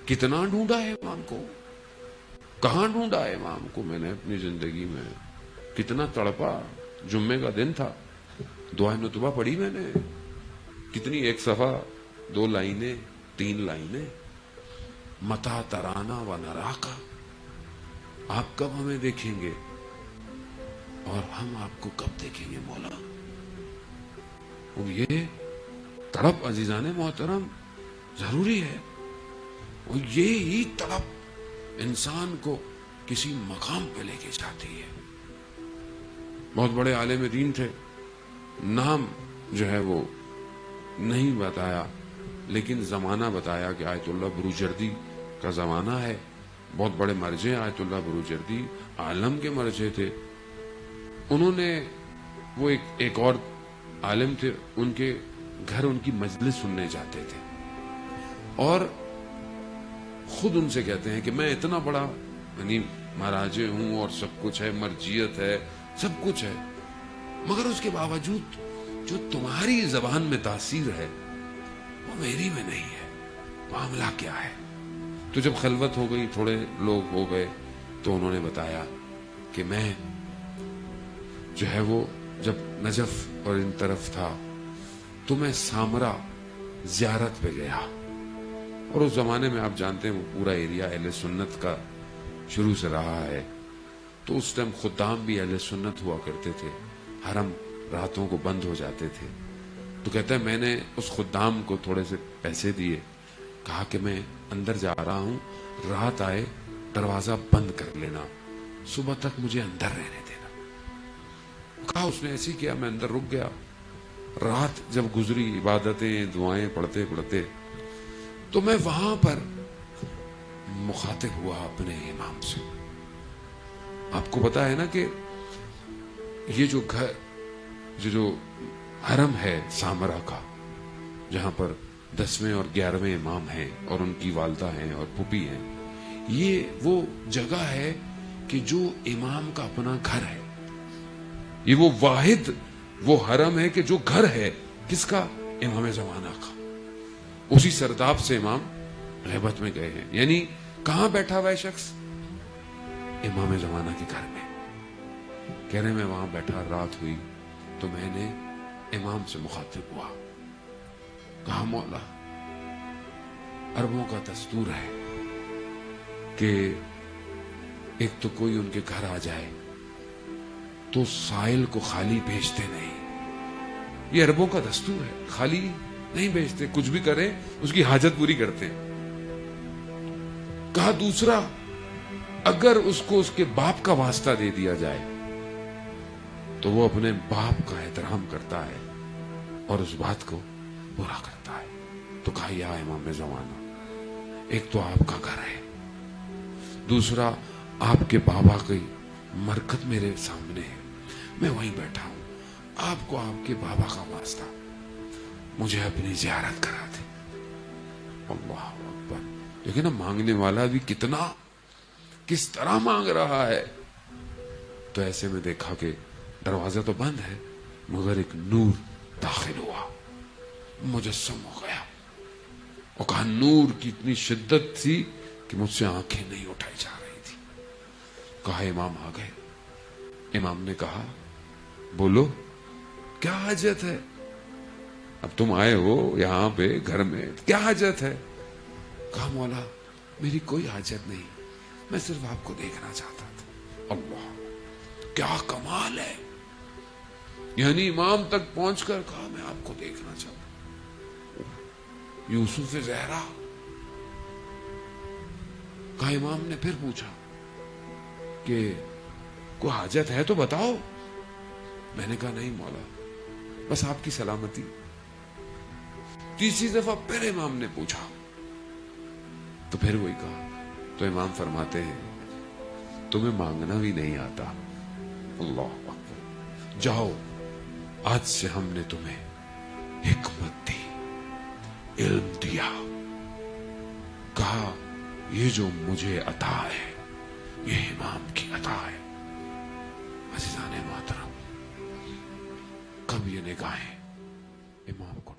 کتنا ڈھونڈا ہے امام کو, کہاں ڈھونڈا ہے امام کو میں نے اپنی زندگی میں, کتنا تڑپا. جمعے کا دن تھا, دعائے نتبہ پڑھی میں نے, کتنی, 1 صفحہ 2 لائنیں 3 لائنیں. متا ترانا و نرا کا, آپ کب ہمیں دیکھیں گے اور ہم آپ کو کب دیکھیں گے مولا. وہ یہ تڑپ عزیزان محترم ضروری ہے, اور یہی تڑپ انسان کو کسی مقام پہ لے کے جاتی ہے. بہت بڑے عالم دین تھے, نام جو ہے وہ نہیں بتایا, لیکن زمانہ بتایا کہ آیت اللہ بروجردی کا زمانہ ہے. بہت بڑے مرجع آیت اللہ بروجردی عالم کے مرجع تھے. انہوں نے, وہ ایک اور عالم تھے, ان کے گھر ان کی مجلس سننے جاتے تھے, اور خود ان سے کہتے ہیں کہ میں اتنا بڑا یعنی مراجع ہوں اور سب کچھ ہے, مرجیت ہے, سب کچھ ہے, مگر اس کے باوجود جو تمہاری زبان میں تاثیر ہے وہ میری میں نہیں ہے. معاملہ کیا ہے؟ تو جب خلوت ہو گئی, تھوڑے لوگ ہو گئے, تو انہوں نے بتایا کہ میں جو ہے وہ جب نجف اور ان طرف تھا تو میں سامرا زیارت پہ گیا, اور اس زمانے میں آپ جانتے ہیں وہ پورا ایریا اہل سنت کا شروع سے رہا ہے, تو اس ٹائم خدام بھی اہل سنت ہوا کرتے تھے, حرم راتوں کو بند ہو جاتے تھے. تو کہتا ہے میں نے اس خدام کو تھوڑے سے پیسے دیے, کہا کہ میں اندر جا رہا ہوں, رات آئے دروازہ بند کر لینا, صبح تک مجھے اندر رہنے دینا. کہا اس نے ایسی کیا, میں اندر رک گیا. رات جب گزری, عبادتیں دعائیں پڑھتے پڑھتے, تو میں وہاں پر مخاطب ہوا اپنے امام سے. آپ کو پتا ہے نا کہ یہ جو گھر جو حرم ہے سامرا کا, جہاں پر 10ویں اور 11ویں امام ہیں اور ان کی والدہ ہیں اور پھوپھی ہیں, یہ وہ جگہ ہے کہ جو امام کا اپنا گھر ہے. یہ وہ واحد وہ حرم ہے کہ جو گھر ہے کس کا؟ امام زمانہ کا. اسی سرداب سے امام غیبت میں گئے ہیں. یعنی کہاں بیٹھا ہوا ہے شخص؟ امام زمانہ کے گھر میں. کہہ رہے میں وہاں بیٹھا, رات ہوئی تو میں نے امام سے مخاطب ہوا, کہا مولا عربوں کا دستور ہے کہ ایک تو کوئی ان کے گھر آ جائے تو سائل کو خالی بھیجتے نہیں. یہ عربوں کا دستور ہے, خالی نہیں بھیجتے, کچھ بھی کرے اس کی حاجت پوری کرتے ہیں. کہا دوسرا, اگر اس کو اس کے باپ کا واسطہ دے دیا جائے تو وہ اپنے باپ کا احترام کرتا ہے اور اس بات کو برا کرتا ہے. تو کہا یا امام زمانہ, ایک تو آپ کا گھر ہے, دوسرا آپ کے بابا کی مرکت میرے سامنے ہے, میں وہیں بیٹھا ہوں, آپ کو آپ کے بابا کا واسطہ, مجھے اپنی زیارت کرا دے. اللہ اکبر. لیکن اب مانگنے والا بھی کتنا, کس طرح مانگ رہا ہے. تو ایسے میں دیکھا کہ دروازہ تو بند ہے, مگر ایک نور داخل ہوا, مجسم ہو گیا. اور کہا نور کی اتنی شدت تھی کہ مجھ سے آنکھیں نہیں اٹھائی جا رہی تھی. کہا امام آ گئے. امام نے کہا بولو کیا حاجت ہے, اب تم آئے ہو یہاں پہ گھر میں, کیا حاجت ہے؟ کہا مولا میری کوئی حاجت نہیں, میں صرف آپ کو دیکھنا چاہتا تھا. اللہ کیا کمال ہے. یعنی امام تک پہنچ کر کہا میں آپ کو دیکھنا چاہتا ہوں. یوسف زہرا. کہا امام نے پھر پوچھا کہ کوئی حاجت ہے تو بتاؤ. میں نے کہا نہیں مولا, بس آپ کی سلامتی. تیسری دفعہ پھر امام نے پوچھا تو پھر وہی کہا. تو امام فرماتے ہیں تمہیں مانگنا بھی نہیں آتا. اللہ اکبر. جاؤ, آج سے ہم نے تمہیں حکمت دی, علم دیا. کہا یہ جو مجھے عطا ہے یہ امام کی عطا ہے. عزیزان محترم, کب یہ نگاہیں امام کو